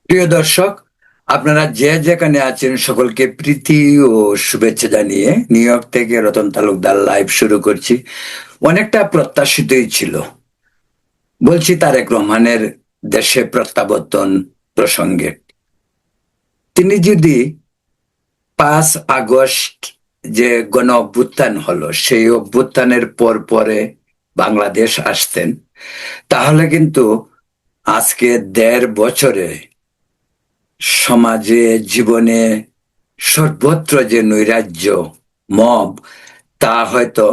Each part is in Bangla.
প্রিয় দর্শক, আপনারা যে যেখানে আছেন সকলকে প্রীতি ও শুভেচ্ছা জানিয়ে নিউ ইয়র্ক থেকে রতন তালুকদার লাইভ শুরু করছি। অনেকটা প্রত্যাশিতই ছিল। বলছি তারেক রহমানের দেশে প্রত্যাবর্তন প্রসঙ্গে। তিনি যদি 5 আগস্ট যে গণ অভ্যুত্থান হলো সেই অভ্যুত্থানের পরে বাংলাদেশ আসতেন, তাহলে কিন্তু আজকে 1.5 বছরে সমাজে, জীবনে, সর্বত্র যে নৈরাজ্য, মব, তা হয়তো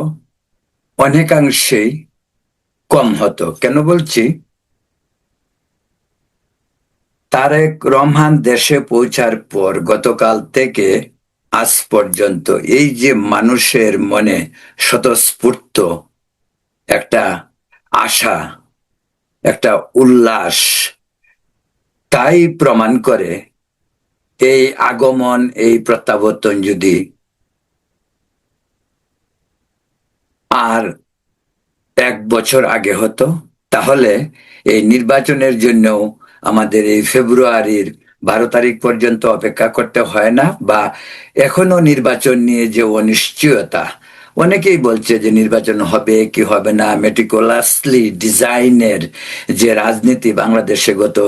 অনেকাংশেই কম হতো। কেন বলছি? তারেক রহমান দেশে পৌঁছার পর গতকাল থেকে আজ পর্যন্ত এই যে মানুষের মনে স্বতঃস্ফূর্ত একটা আশা, একটা উল্লাস, তাই প্রমাণ করে এই আগমন, এই প্রত্যাবর্তন যদি আর 1 বছর আগে হতো, তাহলে এই নির্বাচনের জন্য আমাদের এই ফেব্রুয়ারির 12 তারিখ পর্যন্ত অপেক্ষা করতে হয় না। বা এখনো নির্বাচন নিয়ে যে অনিশ্চয়তা, অনেকেই বলছে যে নির্বাচন হবে কি হবে না, মেটিকুলাসলি ডিজাইনের যে রাজনীতি বাংলাদেশে গত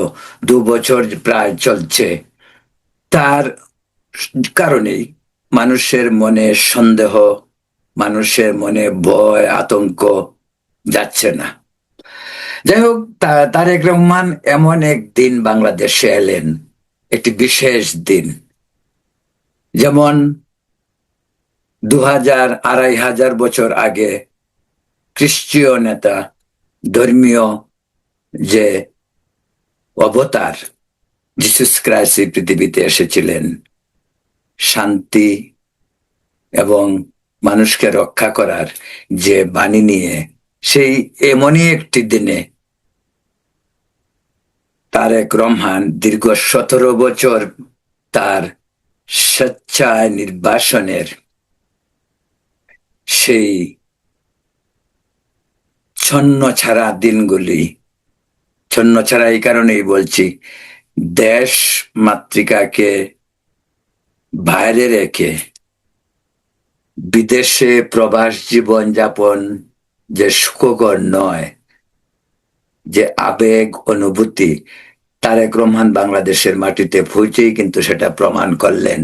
2 বছর প্রায় চলছে, তার কারণেই মানুষের মনে সন্দেহ, মানুষের মনে ভয়, আতঙ্ক যাচ্ছে না। যাই হোক, তারেক রহমান এমন এক দিন বাংলাদেশে এলেন, একটি বিশেষ দিন। যেমন 2,000 2,500 বছর আগে খ্রিস্টীয় নেতা, ধর্মীয় যে অবতার জিসাস খ্রাইস্ট এই পৃথিবীতে এসেছিলেন শান্তি এবং মানুষকে রক্ষা করার যে বাণী নিয়ে, সেই এমনই একটি দিনে তারেক রহমান দীর্ঘ 17 বছর তার স্বেচ্ছায় নির্বাসনের সেই ছন্ন ছাড়া দিনগুলি, ছন্ন ছাড়া এই কারণেই বলছি, দেশ মাতৃকাকে বাইরে রেখে বিদেশে প্রবাস জীবন যাপন যে সুখকর নয়, যে আবেগ অনুভূতি, তারেক রহমান বাংলাদেশের মাটিতে পৌঁছেই কিন্তু সেটা প্রমাণ করলেন।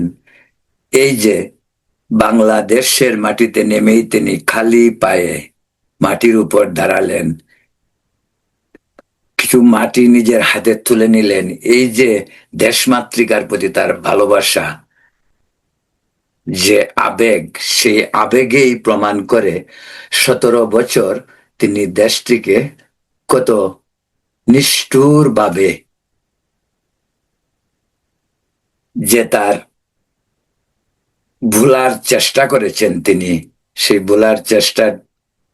এই যে বাংলাদেশের মাটিতে নেমেই তিনি খালি পায়ে মাটির উপর দাঁড়ালেন, কিছু মাটি নিজের হাতে তুলে নিলেন। এই যে দেশমাতৃকার প্রতি তার ভালোবাসা, যে আবেগ, সেই আবেগেই প্রমাণ করে 17 বছর তিনি দেশটিকে কত নিষ্ঠুর ভাবে যে তার ভুলার চেষ্টা করেছেন, তিনি সেই ভুলার চেষ্টা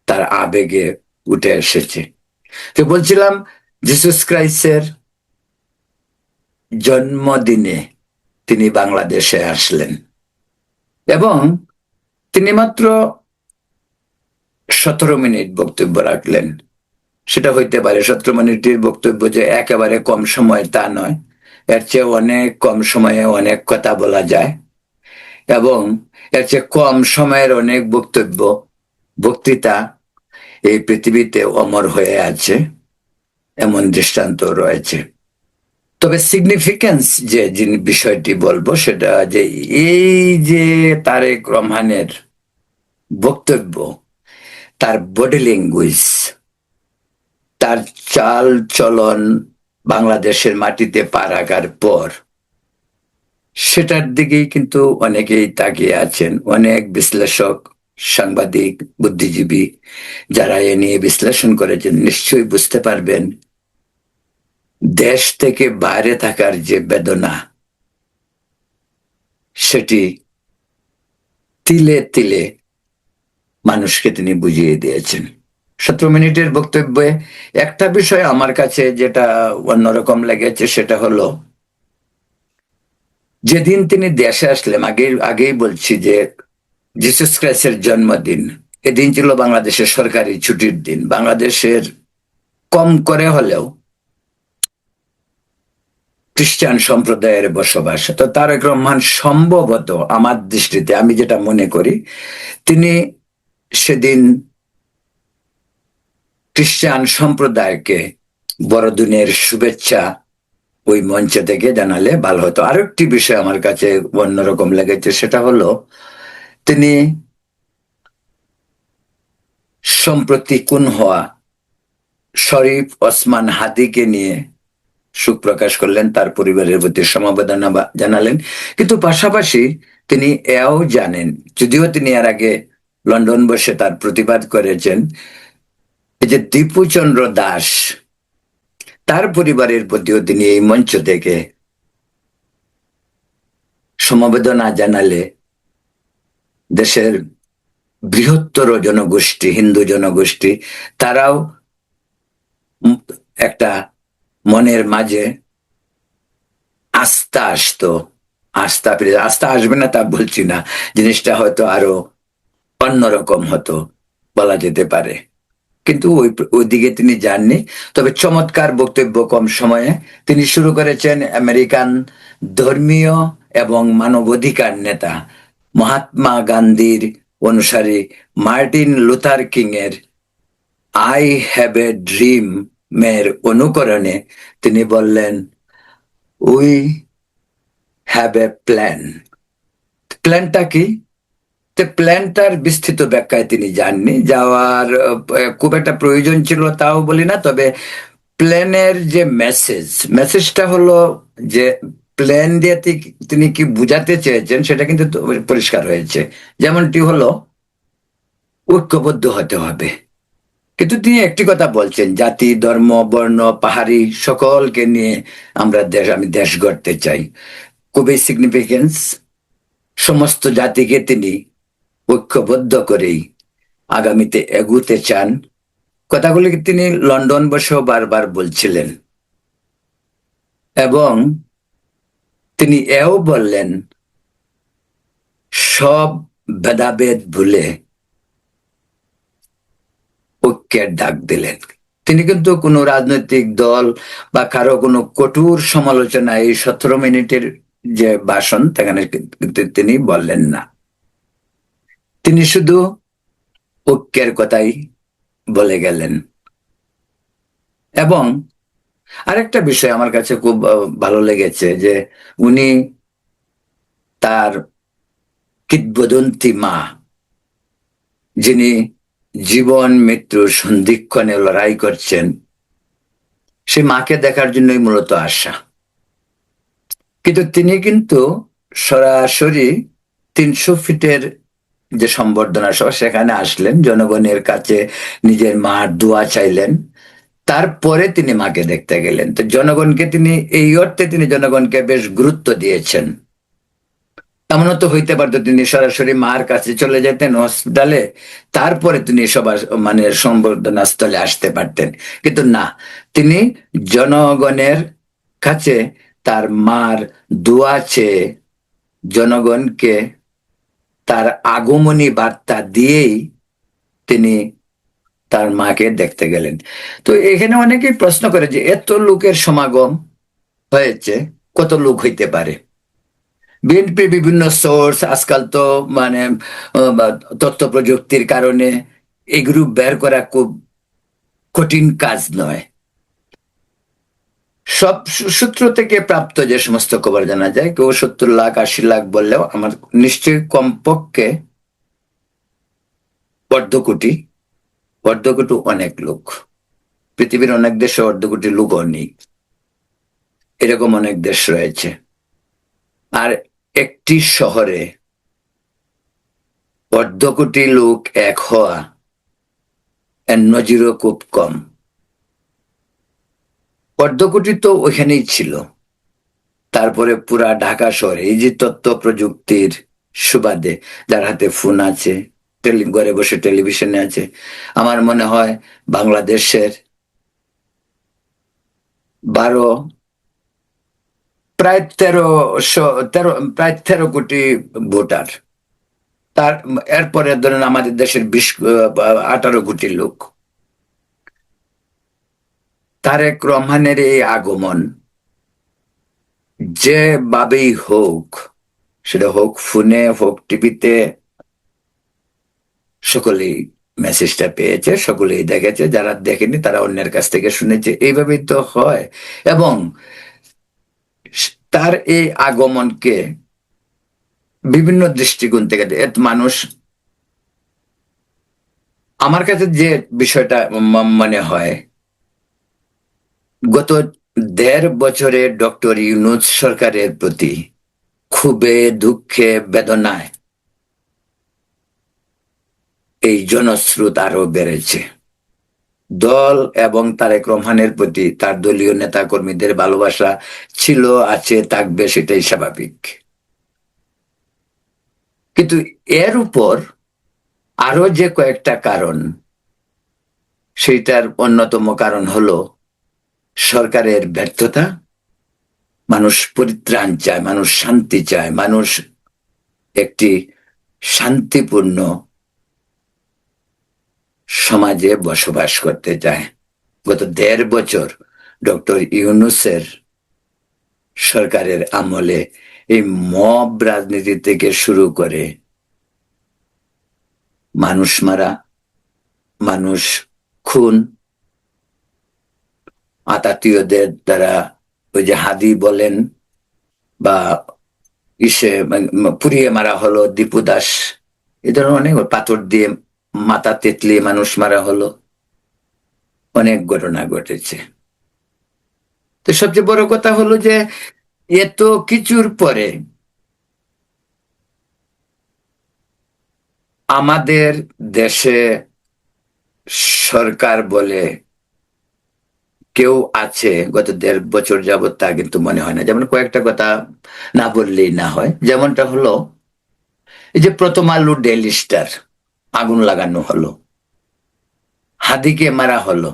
তার আবেগে উঠে এসেছে। তো বলছিলাম, জিসাস ক্রাইস্টের জন্মদিনে তিনি বাংলাদেশে আসলেন এবং তিনি মাত্র 17 মিনিট বক্তব্য রাখলেন। সেটা হইতে পারে 17 মিনিটের বক্তব্য যে একেবারে কম সময়, তা নয়। এর চেয়ে অনেক কম সময়ে অনেক কথা বলা যায় এবং এর চেয়ে কম সময়ের অনেক বক্তব্য, বক্তৃতা এই পৃথিবীতে অমর হয়ে আছে, এমন দৃষ্টান্ত রয়েছে। তবে সিগনিফিকেন্স যে বিষয়টি বলবো সেটা যে এই যে তারেক রহমানের বক্তব্য, তার বডি ল্যাঙ্গুয়েজ, তার চাল চলন বাংলাদেশের মাটিতে পা রাখার পর, সেটার দিকেই কিন্তু অনেকেই তাকিয়ে আছেন। অনেক বিশ্লেষক, সাংবাদিক, বুদ্ধিজীবী যারা এ নিয়ে বিশ্লেষণ করেছেন নিশ্চয়ই বুঝতে পারবেন দেশ থেকে বাইরে থাকার যে বেদনা, সেটি তিলে তিলে মানুষকে তিনি বুঝিয়ে দিয়েছেন 17 মিনিটের বক্তব্যে। একটা বিষয় আমার কাছে যেটা অন্যরকম লেগেছে সেটা হলো, যেদিন তিনি দেশে আসলেন, আগেই বলছি যে জিসাস ক্রাইস্টের জন্মদিন, এদিন ছিল বাংলাদেশের সরকারি ছুটির দিন। বাংলাদেশের কম করে হলেও খ্রিস্টান সম্প্রদায়ের বসবাস। তো তারেক রহমান সম্ভবত আমার দৃষ্টিতে আমি যেটা মনে করি, তিনি সেদিন খ্রিস্টান সম্প্রদায়কে বড়দিনের শুভেচ্ছা ওই মঞ্চ থেকে জানালে ভালো হতো। আরেকটি বিষয় আমার কাছে অন্যরকম লেগেছে, সেটা হলো তিনি সম্প্রতি খুন হওয়া শরীফ ওসমান হাদিকে নিয়ে শোক প্রকাশ করলেন, তার পরিবারের প্রতি সমবেদনা জানালেন। কিন্তু পাশাপাশি তিনি এও জানেন, যদিও তিনি এর আগে লন্ডন বসে তার প্রতিবাদ করেছেন, এই যে দীপুচন্দ্র দাস, তার পরিবারের প্রতিও তিনি এই মঞ্চ থেকে সমবেদনা জানালে দেশের বৃহত্তর জনগোষ্ঠী, হিন্দু জনগোষ্ঠী, তারাও একটা মনের মাঝে আস্থা আসতো। আস্থা ফিরে, আস্থা আসবে না তা বলছি না, জিনিসটা হয়তো আরো অন্যরকম হতো বলা যেতে পারে। কিন্তু ওইদিকে তিনি যাননি। তবে চমৎকার বক্তব্য, কম সময়ে তিনি শুরু করেছেন আমেরিকান ধর্মীয় এবং মানবাধিকার নেতা মহাত্মা গান্ধীর অনুসারী মার্টিন লুথার কিং এর আই হ্যাভ এ ড্রিম এর অনুকরণে তিনি বললেন, উই হ্যাভ এ প্ল্যান। প্ল্যানটা কি? প্ল্যানটার বিস্তৃত ব্যাখ্যায় তিনি যাননি, যাওয়ার খুব একটা প্রয়োজন ছিল তাও বলি না। তবে প্ল্যানের যে মেসেজটা হলো যে প্ল্যান দিয়ে তিনি কি বুঝাতে চেয়েছেন সেটা কিন্তু পরিষ্কার হয়েছে। যেমনটি হলো ঐক্যবদ্ধ হতে হবে। কিন্তু তিনি একটি কথা বলছেন, জাতি, ধর্ম, বর্ণ, পাহাড়ি সকলকে নিয়ে আমি দেশ গড়তে চাই। খুবই সিগনিফিকেন্স। সমস্ত জাতিকে তিনি ঐক্যবদ্ধ করেই আগামীতে এগুতে চান। কথাগুলি তিনি লন্ডন বসেও বারবার বলছিলেন। এবং তিনি এও বললেন, সব ভেদাভেদ ভুলে ঐক্যের ডাক দিলেন। তিনি কিন্তু কোনো রাজনৈতিক দল বা কারো কোনো কঠোর সমালোচনা এই 17 মিনিটের যে ভাষণ সেখানে কিন্তু তিনি বললেন না। তিনি শুধু ঐক্যের কথাই বলে গেলেন। এবং আরেকটা বিষয় আমার কাছে খুব ভালো লেগেছে, যে উনি তার কিংবদন্তি মা, যিনি জীবন মৃত্যুর সন্ধিক্ষণে লড়াই করছেন, সেই মাকে দেখার জন্যই মূলত আসা। কিন্তু তিনি কিন্তু সরাসরি 300 ফিটের যে সম্বর্ধনা সভা সেখানে আসলেন, জনগণের কাছে নিজের মার দোয়া চাইলেন, তারপরে তিনি মাকে দেখতে গেলেন। তো জনগণকে তিনি এই অর্থে তিনি জনগণকে বেশ গুরুত্ব দিয়েছেন। এমনও তো হইতে পারতো তিনি সরাসরি মার কাছে চলে যেতেন হসপিটালে, তারপরে তিনি সবার সম্বর্ধনা স্থলে আসতে পারতেন। কিন্তু না, তিনি জনগণের কাছে তার মার দোয়া চেয়ে জনগণকে তার আগমনী বার্তা দিয়েই তিনি তার মাকে দেখতে গেলেন। তো এখানে অনেকেই প্রশ্ন করে যে এত লোকের সমাগম হয়েছে, কত লোক হইতে পারে? বিএনপি বিভিন্ন সোর্স আজকাল তো তথ্য প্রযুক্তির কারণে এই গ্রুপ বের করা খুব কঠিন কাজ নয়। সব সূত্র থেকে প্রাপ্ত যে সমস্ত খবর জানা যায়, কেউ 70 লাখ 80 লাখ বললেও আমার নিশ্চয়ই কমপক্ষে অর্ধকোটি অনেক লোক। পৃথিবীর অনেক দেশে অর্ধকোটি লোকও নেই, এরকম অনেক দেশ রয়েছে। আর একটি শহরে অর্ধকোটি লোক এক হওয়া এর নজিরও খুব কম। অর্ধকোটি তো ওইখানেই ছিল, তারপরে পুরা ঢাকা শহরে এই যে তথ্য প্রযুক্তির সুবাদে যার হাতে ফোন আছে, ঘরে বসে টেলিভিশনে আছে, আমার মনে হয় বাংলাদেশের 13 কোটি ভোটার। তার এরপরে ধরেন আমাদের দেশের 18 কোটি লোক। তারেক রহমানের এই আগমন যেভাবেই হোক, সেটা হোক ফোনে, হোক টিভিতে, সকলেই মেসেজটা পেয়েছে, সকলেই দেখেছে। যারা দেখেনি তারা অন্যের কাছ থেকে শুনেছে। এইভাবেই তো হয়। এবং তার এই আগমনকে বিভিন্ন দৃষ্টিকোণ থেকে মানুষ, আমার কাছে যে বিষয়টা মনে হয়, গত 1.5 বছরে ডক্টর ইউনূস সরকারের প্রতি ক্ষোভে, দুঃখে, বেদনায় এই জনস্রোত আরো বেড়েছে। দল এবং তারেক রহমানের প্রতি তার দলীয় নেতা কর্মীদের ভালোবাসা ছিল, আছে, থাকবে, সেটাই স্বাভাবিক। কিন্তু এর উপর আরো যে কয়েকটা কারণ, সেইটার অন্যতম কারণ হলো সরকারের ব্যর্থতা। মানুষ পরিত্রাণ চায়, মানুষ শান্তি চায়, মানুষ একটি শান্তিপূর্ণ সমাজে বসবাস করতে চায়। গত 1.5 বছর ডক্টর ইউনূসের সরকারের আমলে এই মব রাজনীতি থেকে শুরু করে মানুষ মারা, মানুষ খুন, আতাতীয়দের দ্বারা, ওই যে হাদি বলেন বা পুড়িয়ে মারা হলো, দীপু দাস, এ ধরনের অনেক, পাথর দিয়ে মাথা তেতলিয়ে মানুষ মারা হলো, অনেক ঘটনা ঘটেছে। তো সবচেয়ে বড় কথা হলো যে এত কিছুর পরে আমাদের দেশে সরকার বলে কেউ আছে গত 1.5 বছর যাবৎ, তা কিন্তু মনে হয় না। যেমন কয়েকটা কথা না বললেই না হয়। যেমনটা হলো এই যে প্রথম আলো, ডেইলি স্টার আগুন লাগানো হলো, হাদিকে মারা হলো,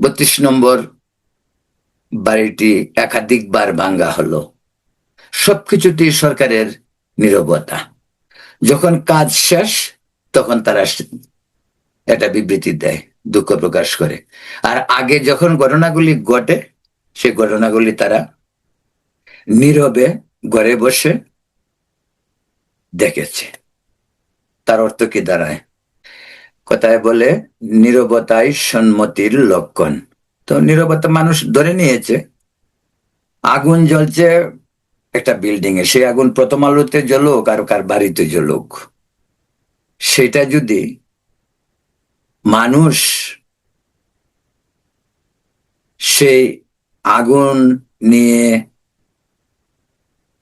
32 নম্বর বাড়িটি একাধিকবার ভাঙ্গা হলো, সবকিছুতেই সরকারের নীরবতা। যখন কাজ শেষ তখন তারা একটা বিবৃতি দেয়, দুঃখ প্রকাশ করে। আর আগে যখন ঘটনাগুলি ঘটে, সে ঘটনাগুলি তারা নীরবে ঘরে বসে দেখেছে। তার অর্থ কি দাঁড়ায়? কথায় বলে নীরবতাই সম্মতির লক্ষণ। তো নীরবতা মানুষ ধরে নিয়েছে। আগুন জ্বলছে একটা বিল্ডিং এ, সেই আগুন প্রথম আলোতে জ্বলুক আর কার বাড়িতে জ্বলুক, সেটা যদি মানুষ সেই আগুন নিয়ে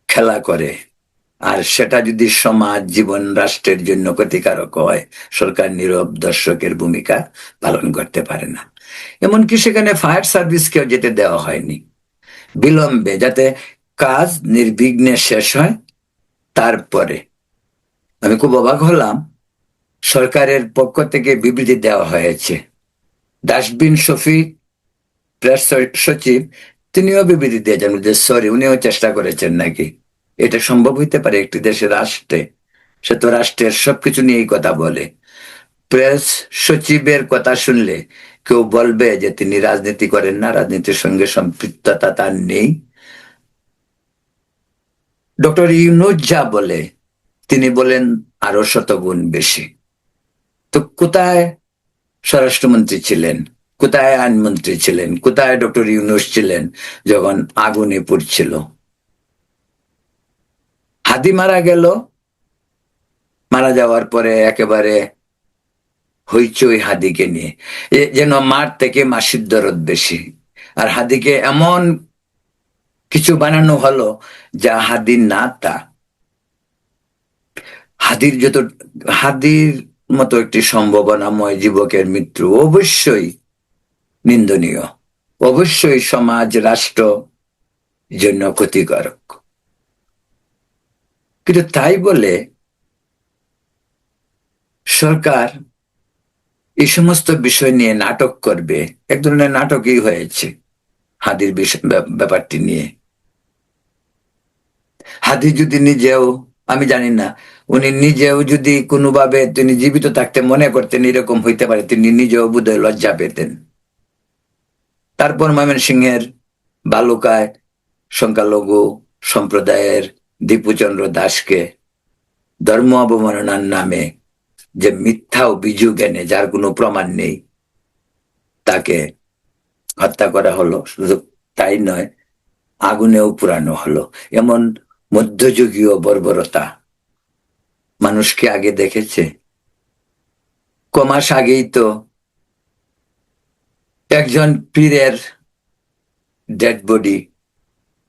খেলা করে, আর সেটা যদি সমাজ, জীবন, রাষ্ট্রের জন্য ক্ষতিকারক হয়, সরকার নীরব দর্শকের ভূমিকা পালন করতে পারে না। এমনকি সেখানে ফায়ার সার্ভিসকেও যেতে দেওয়া হয়নি, বিলম্বে, যাতে কাজ নির্বিঘ্নে শেষ হয়। তারপরে আমি খুব অবাক হলাম, সরকারের পক্ষ থেকে বিবৃতি দেওয়া হয়েছে। ডাস্টবিন শফিক, প্রেস সচিব, তিনিও বিবৃতি দিয়েছেন যে সরি, উনিও চেষ্টা করেছেন নাকি। এটা সম্ভব হইতে পারে একটি দেশের রাষ্ট্রে? সে তো রাষ্ট্রের সবকিছু নিয়েই কথা বলে। প্রেস সচিবের কথা শুনলে কেউ বলবে যে তিনি রাজনীতি করেন না, রাজনীতির সঙ্গে সম্পৃক্ততা তার নেই? ডক্টর ইউনূস যা বলে তিনি বলেন আরো শতগুণ বেশি। তো কোথায় স্বরাষ্ট্রমন্ত্রী ছিলেন, কোথায় আইনমন্ত্রী ছিলেন, কোথায় ডক্টর ইউনূস ছিলেন যখন আগুনে পুড়ছিল? হাদি মারা গেল, মারা যাওয়ার পরে একেবারে হইচই হাদিকে নিয়ে, যেন মার থেকে মাসির দরদ বেশি। আর হাদিকে এমন কিছু বানানো হলো যা হাদির না তা। হাদির মতো একটি সম্ভাবনাময় যুবকের মৃত্যু অবশ্যই নিন্দনীয়, অবশ্যই সমাজ, রাষ্ট্র জন্য ক্ষতিকারক। কিন্তু তাই বলে সরকার এই সমস্ত বিষয় নিয়ে নাটক করবে? এক ধরনের নাটকই হয়েছে হাদির ব্যাপারটি নিয়ে। হাদি যদি নিজেও, আমি জানি না, উনি নিজেও যদি কোনোভাবে তিনি জীবিত থাকতে মনে করতেন এরকম হইতে পারে, তিনি নিজেও বোধহয় লজ্জা পেতেন। তারপর ময়মনসিংহের বালুকায় সংখ্যালঘু সম্প্রদায়ের দীপুচন্দ্র দাসকে ধর্ম অবমাননার নামে যে মিথ্যা অভিযোগ এনে যার কোনো প্রমাণ নেই তাকে হত্যা করা হলো, শুধু তাই নয়, আগুনেও পুরানো হলো। এমন মধ্যযুগীয় বর্বরতা মানুষ কি আগে দেখেছে? কমাস আগেই তো একজন পীরের ডেড বডি,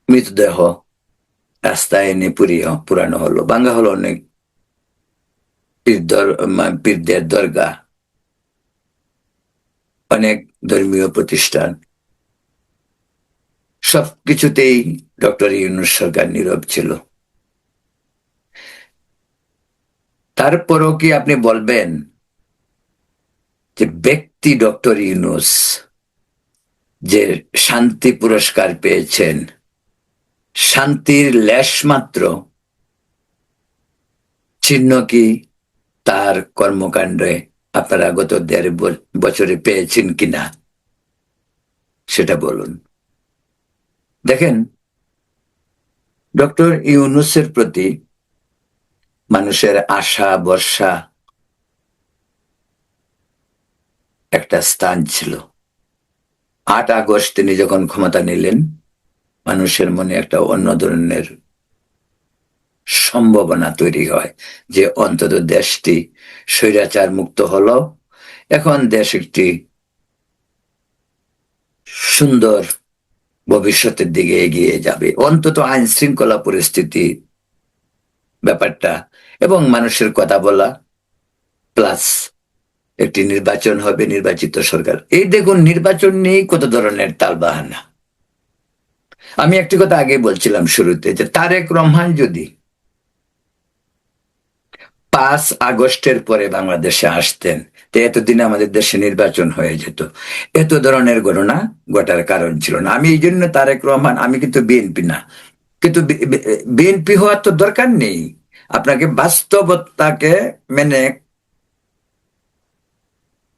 মৃতদেহ রাস্তায় এনে পুরানো হলো, ভাঙ্গা হলো অনেক পীরদের দরগা, অনেক ধর্মীয় প্রতিষ্ঠান। সবকিছুতেই ডক্টর ইউনূস সরকার নীরব ছিল। তারপরও কি আপনি বলবেন যে ব্যক্তি ডক্টর ইউনূস যে শান্তি পুরস্কার পেয়েছেন, শান্তির লেশ মাত্র চিহ্ন কি তার কর্মকাণ্ডে আপনারা গত ১.৫ বছরে পেয়েছেন কিনা সেটা বলুন। দেখেন, ডক্টর ইউনূসের প্রতি মানুষের আশা ভরসা একটা স্থান ছিল। ৮ আগস্ট তিনি যখন ক্ষমতা নিলেন, মানুষের মনে একটা অন্য ধরনের সম্ভাবনা তৈরি হয় যে অন্তত দেশটি স্বৈরাচার মুক্ত হলো, এখন দেশ একটি সুন্দর ভবিষ্যতের দিকে এগিয়ে যাবে, অন্তত আইন শৃঙ্খলা পরিস্থিতি ব্যাপারটা এবং মানুষের কথা বলা, প্লাস একটি নির্বাচন হবে, নির্বাচিত সরকার। এই দেখুন, নির্বাচন নিয়েই কত ধরনের তালবাহানা। আমি একটি কথা আগে বলছিলাম শুরুতে, যে তারেক রহমান যদি ৫ আগস্টের পরে বাংলাদেশে আসতেন, তো এতদিনে আমাদের দেশে নির্বাচন হয়ে যেত। এত ধরনের ঘটনা ঘটার কারণ ছিল না। আমি এই জন্য তারেক রহমান, আমি কিন্তু বিএনপি না, কিন্তু বিএনপি হওয়ার তো দরকার নেই। আপনাকে বাস্তবতাকে মেনে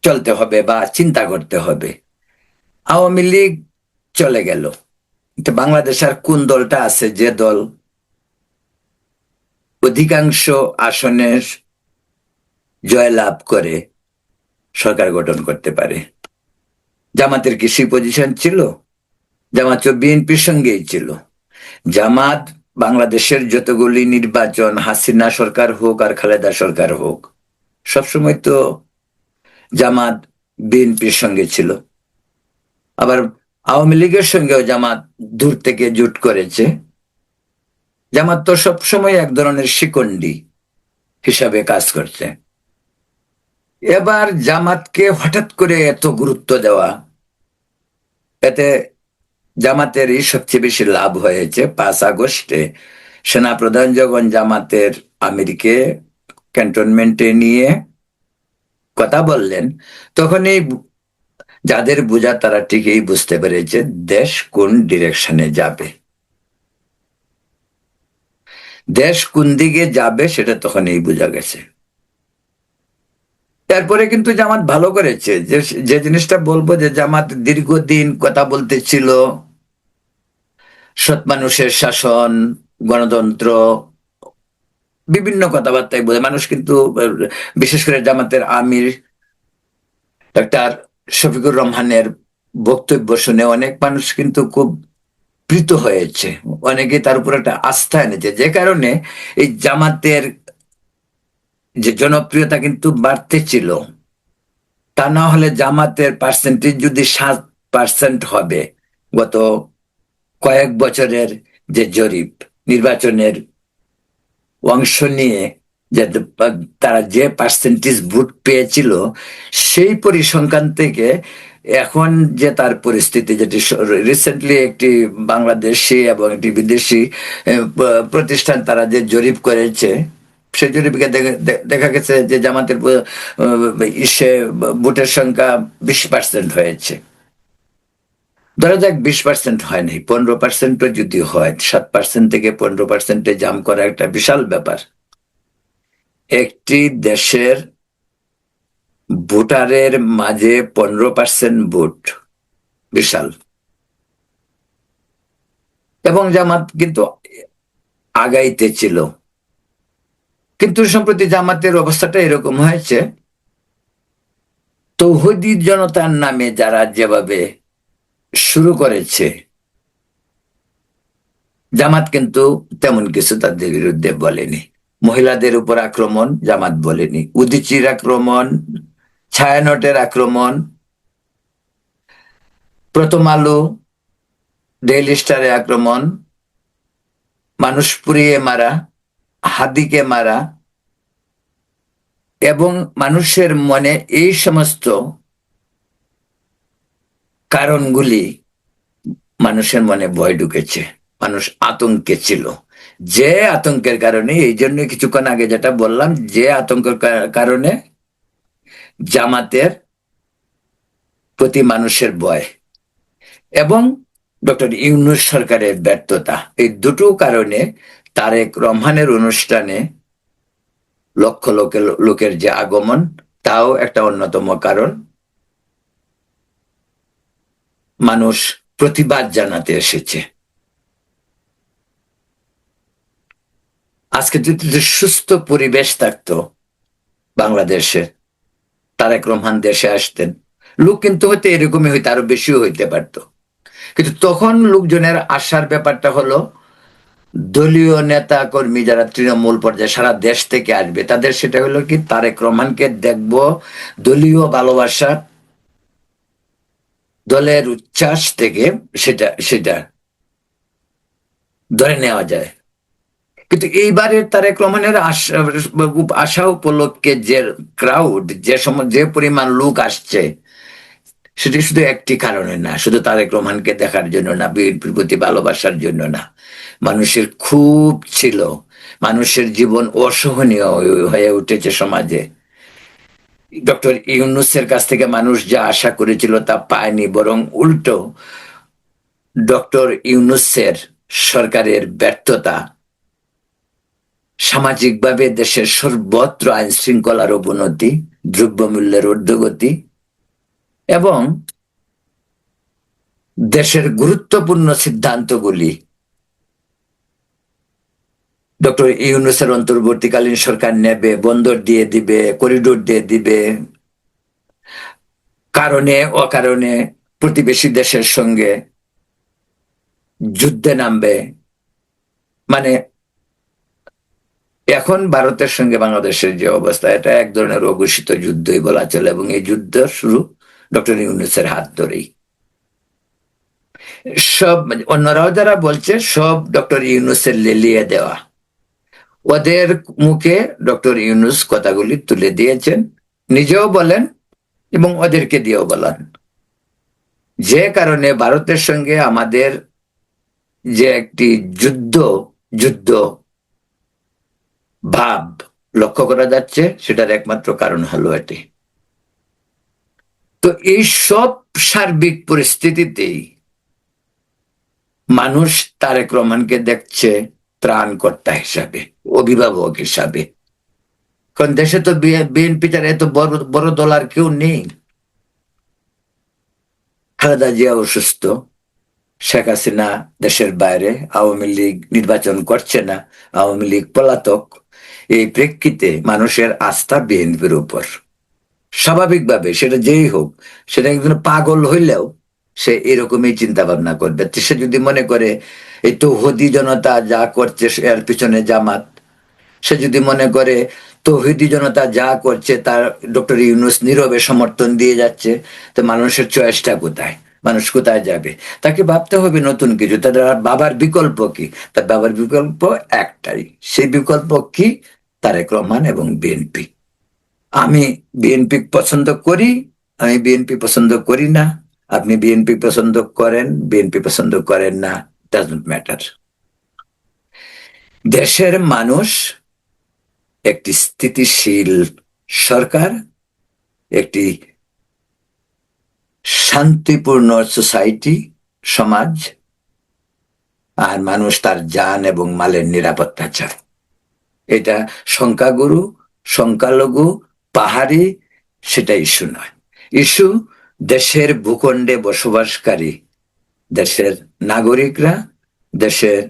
চলতে হবে বা চিন্তা করতে হবে। আওয়ামী লীগ চলে গেল, কিন্তু বাংলাদেশের কোন দলটা আছে যে দল অধিকাংশ আসনের জয়লাভ করে সরকার গঠন করতে পারে? জামাতের কি সেই পজিশন ছিল? জামাত বিএনপির সঙ্গেই ছিল। জামাত বাংলাদেশের যতগুলি নির্বাচন, হাসিনা সরকার হোক আর খালেদা সরকার হোক, সবসময় তো জামাত বিএনপির সঙ্গে ছিল। আবার আওয়ামী লীগের সঙ্গেও জামাত দূর থেকে জোট করেছে। জামাত তো সবসময় এক ধরনের শিকন্ডি হিসাবে কাজ করছে। এবার জামাতকে হঠাৎ করে এত গুরুত্ব দেওয়া, এতে জামাতেরই সবচেয়ে বেশি লাভ হয়েছে। ৫ আগস্টে সেনাপ্রধান যখন জামাতের আমিরকে ক্যান্টনমেন্টে নিয়ে কথা বললেন, তখনই যাদের বোঝা তারা ঠিকই বুঝতে পেরেছে দেশ কোন ডিরেকশনে যাবে। দেশ কোন দিকে যাবে সেটা তখনই বোঝা গেছে। তারপরে কিন্তু জামাত ভালো করেছে, যে জিনিসটা বলবো, যে জামাত দীর্ঘদিন কথা বলতেছিল সৎ মানুষের শাসন, গণতন্ত্র, বিভিন্ন কথাবার্তায় বলে মানুষ কিন্তু, বিশেষ করে জামাতের আমির ডাক্তার শফিকুর রহমানের বক্তব্য শুনে অনেক মানুষ কিন্তু খুব প্রীত হয়েছে, অনেকে তার উপর একটা আস্থা এনেছে, যে কারণে এই জামাতের যে জনপ্রিয়তা কিন্তু বাড়তেছিল। তা না হলে জামাতের পার্সেন্টেজ যদি 7% হবে, গত কয়েক বছরের যে জরিপ, নির্বাচনের অংশ নিয়ে যে তারা যে পার্সেন্টেজ ভোট পেয়েছিল, সেই পরিসংখ্যান থেকে এখন যে তার পরিস্থিতি, যেটি রিসেন্টলি একটি বাংলাদেশি এবং একটি বিদেশি প্রতিষ্ঠান তারা যে জরিপ করেছে, সেই জরিপকে দেখা গেছে যে জামাতের ভোটের সংখ্যা 20% হয়েছে। ধরা যাক 20% হয়নি, 15%ও যদি হয়, 7% থেকে 15%-এ জাম করা একটা বিশাল ব্যাপার। একটি দেশের ভোটারের মাঝে 15% ভোট বিশাল। এবং জামাত কিন্তু আগাইতে ছিল। কিন্তু সম্প্রতি জামাতের অবস্থাটা এরকম হয়েছে, তৌহিদি জনতার নামে যারা যেভাবে শুরু করেছে, জামাত কিন্তু তেমন কিছু তাদের বিরুদ্ধে বলেনি। মহিলাদের উপর আক্রমণ জামাত বলেনি, উদীচীর আক্রমণ, ছায়ানটের আক্রমণ, প্রথম আলো, ডেইলি স্টারে আক্রমণ, মানুষ পুড়িয়ে মারা, হাদিকে মারা, এবং মানুষের মনে এই সমস্ত কারণগুলি, মানুষের মনে ভয় ঢুকেছে, মানুষ আতঙ্কে ছিল। যে আতঙ্কের কারণে, এই জন্য কিছুক্ষণ আগে যেটা বললাম, যে আতঙ্কের কারণে জামাতের প্রতি মানুষের ভয় এবং ডক্টর ইউনূস সরকারের ব্যর্থতা, এই দুটো কারণে তারেক রহমানের অনুষ্ঠানে লক্ষ লোকের যে আগমন, তাও একটা অন্যতম কারণ। মানুষ প্রতিবাদ জানাতে এসেছে। আজকে যদি সুস্থ পরিবেশ থাকতো বাংলাদেশে, তারেক রহমান দেশে আসতেন, লোক কিন্তু হয়তো এরকমই হইতে, আরো বেশিও হইতে পারতো। কিন্তু তখন লোকজনের আসার ব্যাপারটা হলো, দলীয় নেতা কর্মী যারা তৃণমূল পর্যায়ে সারা দেশ থেকে আসবে, তাদের সেটা হলো কি, তারেক রহমানকে দেখব, দলীয় ভালোবাসা, দলের উচ্ছ্বাস থেকে সেটা সেটা ধরে নেওয়া যায়। কিন্তু এইবারে তারেক রহমানের আশা উপলক্ষে যে ক্রাউড, যে পরিমাণ লোক আসছে, সেটি শুধু একটি কারণে না, শুধু তারেক রহমানকে দেখার জন্য না, বিএনপির প্রতি ভালোবাসার জন্য না, মানুষের খুব ছিল, মানুষের জীবন অসহনীয় হয়ে উঠেছে সমাজে। ডক্টর ইউনূসের কাছ থেকে মানুষ যা আশা করেছিল তা পায়নি, বরং উল্টো ডক্টর ইউনূসের সরকারের ব্যর্থতা, সামাজিকভাবে দেশের সর্বত্র আইন শৃঙ্খলার অবনতি, দ্রব্যমূল্যের ঊর্ধ্বগতি এবং দেশের গুরুত্বপূর্ণ সিদ্ধান্তগুলি ডক্টর ইউনূসের অন্তর্বর্তীকালীন সরকার নেবে, বন্দর দিয়ে দিবে, করিডোর দিয়ে দিবে, কারণে অকারণে প্রতিবেশী দেশের সঙ্গে যুদ্ধে নামবে। মানে এখন ভারতের সঙ্গে বাংলাদেশের যে অবস্থা, এটা এক ধরনের অঘোষিত যুদ্ধই বলা চলে, এবং এই যুদ্ধ শুরু ডক্টর ইউনূসের হাত ধরেই। সব অন্যরাও যারা বলছে, সব ডক্টর ইউনূসের লেলিয়ে দেওয়া। ওদের মুখে ডক্টর ইউনূস কথাগুলি তুলে দিয়েছেন, নিজেও বলেন এবং ওদেরকে দিয়েও বলেন। যে কারণে ভারতের সঙ্গে আমাদের যে একটি যুদ্ধ যুদ্ধ ভাব লক্ষ্য করা যাচ্ছে, সেটার একমাত্র কারণ হলো এটি। তো এই সব সার্বিক পরিস্থিতিতেই মানুষ তারেক রহমানকে দেখছে ত্রাণকর্তা হিসাবে, অভিভাবক হিসাবে। কারণ দেশে তো বিএনপি ছাড়া এত বড় বড় দল আর কেউ নেই। খালেদা জিয়া অসুস্থ, শেখ হাসিনা দেশের বাইরে, আওয়ামী লীগ নির্বাচন করছে না, আওয়ামী লীগ পলাতক। এই প্রেক্ষিতে মানুষের আস্থা বিএনপির উপর। স্বাভাবিকভাবে সেটা যেই হোক, সেটা একজন পাগল হইলেও সে এরকমই চিন্তা ভাবনা করবে। সে যদি মনে করে এই তৌহিদি জনতা যা করছে এর পিছনে জামাত, সে যদি মনে করে তৌহিদি জনতা যা করছে তার ডক্টর ইউনূস নীরবে সমর্থন দিয়ে যাচ্ছে, তো মানুষের চয়েসটা কোথায়, মানুষ কোথায় যাবে? তাকে ভাবতে হবে নতুন কিছু। তাদের বাবার বিকল্প কি? তার বাবার বিকল্প একটাই, সেই বিকল্প কি? তারেক রহমান এবং বিএনপি। আমি বিএনপি পছন্দ করি, আমি বিএনপি পছন্দ করি না, আপনি বিএনপি পছন্দ করেন, বিএনপি পছন্দ করেন না, ডাজন্ট ম্যাটার। দেশের মানুষ একটি স্থিতিশীল সরকার, একটি শান্তিপূর্ণ সোসাইটি, সমাজ, আর মানুষ তার জান এবং মালের নিরাপত্তা চায়। এটা সংখ্যাগুরু, সংখ্যালঘু, পাহাড়ি, সেটা ইস্যু নয়। ইস্যু দেশের ভূখণ্ডে বসবাসকারী দেশের নাগরিকরা দেশের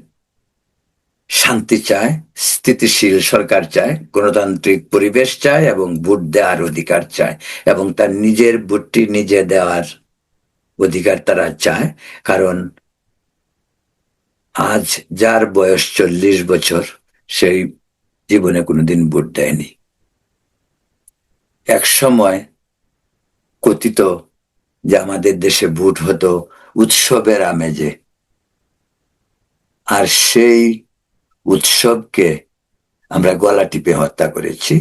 শান্তি চায়, স্থিতিশীল সরকার চায়, গণতান্ত্রিক পরিবেশ চায় এবং ভোট দেওয়ার অধিকার চায়, এবং তার নিজের ভোটটি নিজে দেওয়ার অধিকার তারা চায়। কারণ আজ যার বয়স 40 বছর, সেই জীবনে কোনোদিন ভোট দেয়নি। এক সময় কথিত যে আমাদের দেশে ভোট হতো উৎসবের আমেজে, আর সেই উৎসবকে আমরা গলা টিপে হত্যা করেছি,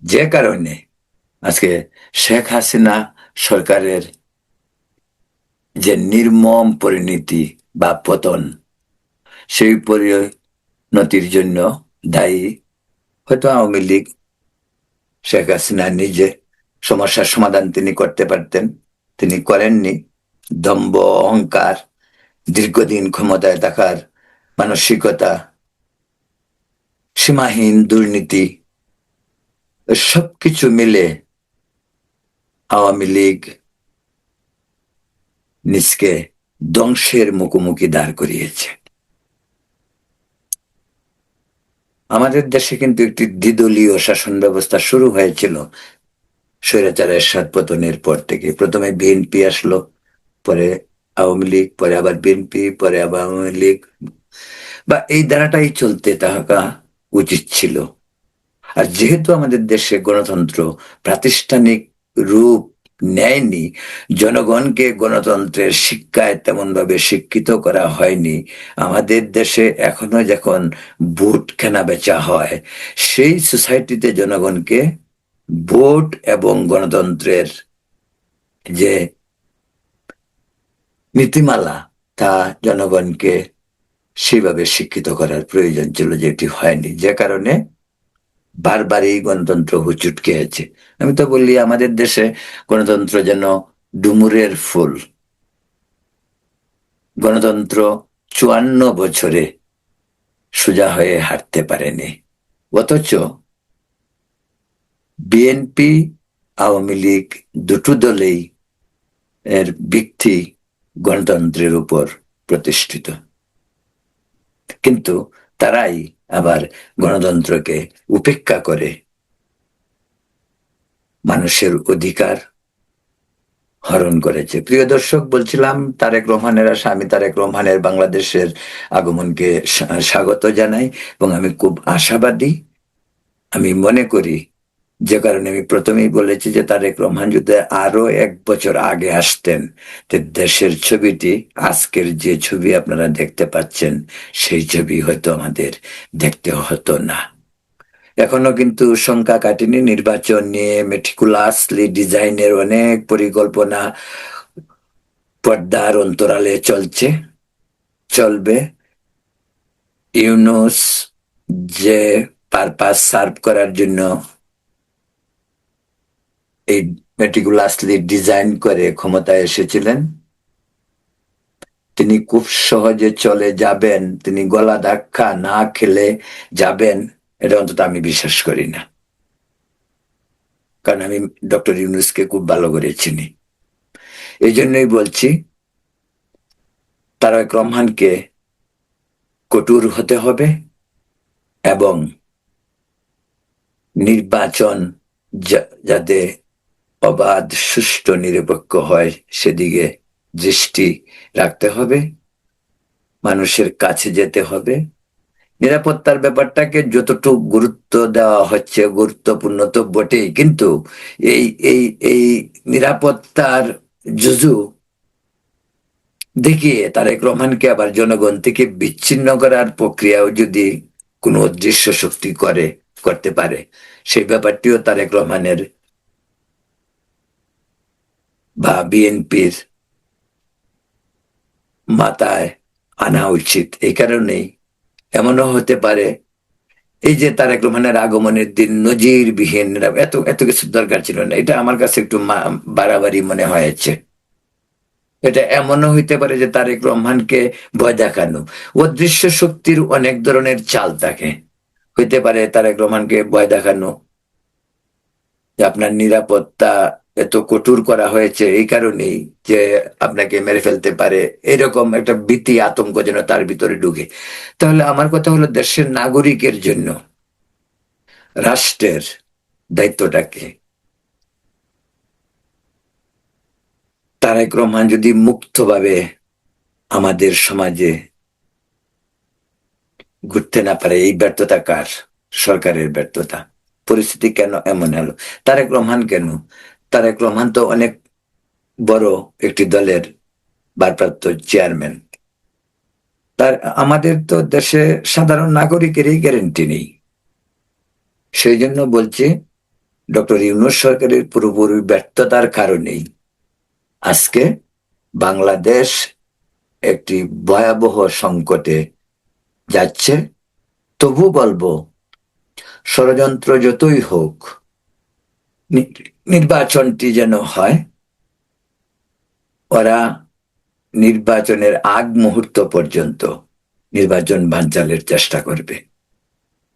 যে কারণে আজকে শেখ হাসিনা সরকারের যে নির্মম পরিণতি বা পতন, সেই পরিণতির জন্য দায়ী হয়তো আওয়ামী লীগ। শেখ হাসিনা নিজে সমস্যার সমাধান তিনি করতে পারতেন, তিনি করেননি। দম্ভ, অহংকার, দীর্ঘদিন ক্ষমতায় থাকার মানসিকতা, সীমাহীন দুর্নীতি, সবকিছু মিলে আওয়ামী লীগ নিজকে ধ্বংসের মুখোমুখি দাঁড় করিয়েছে। আমাদের দেশে কিন্তু একটি দ্বিদলীয় শাসন ব্যবস্থা শুরু হয়েছিল স্বৈরাচার এরশাদ পতনের পর থেকে। প্রথমে বিএনপি আসলো, পরে আওয়ামী লীগ, পরে আবার বিএনপি, পরে আবার আওয়ামী লীগ, বা এই ধারাটাই চলতে থাকা উচিত ছিল। আর যেহেতু আমাদের দেশে গণতন্ত্র প্রাতিষ্ঠানিক রূপ নেয়নি, জনগণকে গণতন্ত্রের শিক্ষায় তেমন ভাবে শিক্ষিত করা হয়নি, আমাদের দেশে এখনো যখন ভোট কেনা বেচা হয়, সেই সোসাইটিতে জনগণকে ভোট এবং গণতন্ত্রের যে নীতিমালা, তা জনগণকে সেইভাবে শিক্ষিত করার প্রয়োজন ছিল, যেটি হয়নি, যে কারণে বারবার এই গণতন্ত্র হুচুট খেয়েছে। আমি তো বলি আমাদের দেশে গণতন্ত্র যেন ডুমুরের ফুল। গণতন্ত্র 54 বছরে সোজা হয়ে হাঁটতে পারেনি, অথচ বিএনপি, আওয়ামী লীগ দুটো দলেই এর ভিত্তি গণতন্ত্রের উপর প্রতিষ্ঠিত, কিন্তু তারাই আবার গণতন্ত্রকে উপেক্ষা করে মানুষের অধিকার হরণ করেছে। প্রিয় দর্শক, বলছিলাম তারেক রহমানের আশা, আমি তারেক রহমানের বাংলাদেশের আগমনকে স্বাগত জানাই এবং আমি খুব আশাবাদী। আমি মনে করি, যে কারণে আমি প্রথমেই বলেছি যে তারেক রহমান যদি আরো 1 বছর আগে আসতেন, তো দেশের ছবিটি, আজকের যে ছবি আপনারা দেখতে পাচ্ছেন, সেই ছবি হয়তো আমাদের দেখতে হতো না। এখনো কিন্তু শঙ্কা কাটেনি। নির্বাচন নিয়ে মেটিকুলাসলি ডিজাইনের অনেক পরিকল্পনা পর্দার অন্তরালে চলবে। ইউনূস যে পারপাস সার্ভ করার জন্য এই মেটিকুলাসলি ডিজাইন করে ক্ষমতায় এসেছিলেন, তিনি খুব সহজে চলে যাবেন, তিনি গলা ধাক্কা না খেলে যাবেন, এটা অন্তত আমি বিশ্বাস করি না। কারণ আমি ডক্টর ইউনূসকে খুব ভালো করে চিনি। এই জন্যই বলছি, তারেক রহমানকে কঠোর হতে হবে এবং নির্বাচন যাতে অবাধ, সুষ্ঠু, নিরপেক্ষ হয় সেদিকে দৃষ্টি রাখতে হবে। মানুষের কাছে যেতে হবে। নিরাপত্তার ব্যাপারটাকে যতটুকু গুরুত্ব দেওয়া হচ্ছে, গুরুত্বপূর্ণ তো বটেই, কিন্তু এই এই এই নিরাপত্তার যুজু দেখিয়ে তারেক রহমানকে আবার জনগণ থেকে বিচ্ছিন্ন করার প্রক্রিয়াও যদি কোনো অদৃশ্য শক্তি করতে পারে, সেই ব্যাপারটিও তারেক রহমানের বা বিএনপির মাথায় আনা উচিত। এই কারণেই এমনও হতে পারে, এই যে তারেক রহমানের আগমনের দিন নজিরবিহীন, এত এত কিছু দরকার ছিল না, এটা আমার কাছে একটু বাড়াবাড়ি মনে হয়েছে। এটা এমনও হইতে পারে যে তারেক রহমানকে ভয় দেখানো, অদৃশ্য শক্তির অনেক ধরনের চাল থাকে। হইতে পারে তারেক রহমানকে ভয় দেখানো যে আপনার নিরাপত্তা এত কঠোর করা হয়েছে এই কারণেই যে আপনাকে মেরে ফেলতে পারে, এরকম একটা ভীতি আতঙ্ক যেন তার ভিতরে ঢুকে। তাহলে আমার কথা হলো, দেশের নাগরিকের জন্য রাষ্ট্রের দায়িত্বটাকে, তারেক রহমান যদি মুক্তভাবে আমাদের সমাজে ঘুরতে না পারে, এই ব্যর্থতা কার? সরকারের ব্যর্থতা। পরিস্থিতি কেন এমন হলো? তারেক রহমান কেন? তারেক রহমান তো অনেক বড় একটি দলের ভারপ্রাপ্ত চেয়ারম্যান। তার, আমাদের তো দেশে সাধারণ নাগরিকেরই গ্যারেন্টি নেই। সেই জন্য বলছি, ডক্টর ইউনূস সরকারের পুরোপুরি ব্যর্থতার কারণেই আজকে বাংলাদেশ একটি ভয়াবহ সংকটে যাচ্ছে। তবু বলবো, ষড়যন্ত্র যতই হোক, নির্বাচনটি যেন হয়, ওরা নির্বাচনের আগ মুহূর্ত পর্যন্ত নির্বাচন বানচালের চেষ্টা করবে।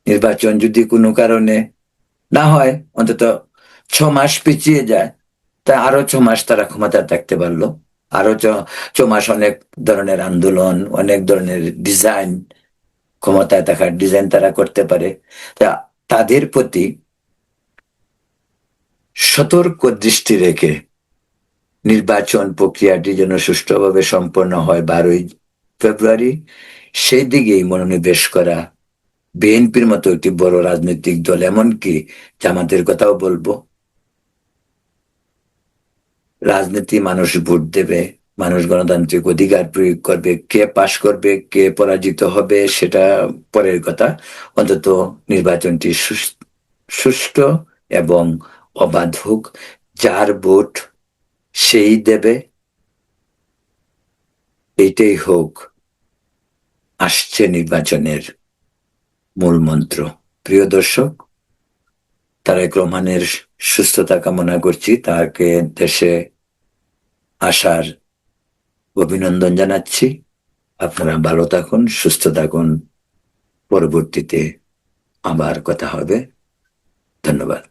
নির্বাচন যদি কোনো কারণে না হয়, অন্তত 6 মাস পিছিয়ে যায়, তা আরো 6 মাস তারা ক্ষমতা থাকতে পারলো। আরো 6 মাস অনেক ধরনের আন্দোলন, অনেক ধরনের ডিজাইন, ক্ষমতায় থাকার ডিজাইন তারা করতে পারে। তা তাদের প্রতি সতর্ক দৃষ্টি রেখে নির্বাচন প্রক্রিয়াটি যেন সুষ্ঠুভাবে সম্পন্ন হয় 12ই ফেব্রুয়ারি, সেই দিকেই মনোনিবেশ করা বিএনপির মতো একটি বড় রাজনৈতিক দল, এমনকি জামাতের কথাও বলবো। রাজনীতি, মানুষ ভোট দেবে, মানুষ গণতান্ত্রিক অধিকার প্রয়োগ করবে, কে পাশ করবে কে পরাজিত হবে সেটা পরের কথা। অন্তত নির্বাচনটি সুষ্ঠু এবং অবাধ হোক, যার ভোট সেই দেবে, এইটাই হোক আসছে নির্বাচনের মূল মন্ত্র। প্রিয় দর্শক, তারেক রহমানের সুস্থতা কামনা করছি, তাকে দেশে আসার অভিনন্দন জানাচ্ছি। আপনারা ভালো থাকুন, সুস্থ থাকুন। পরবর্তীতে আবার কথা হবে। ধন্যবাদ।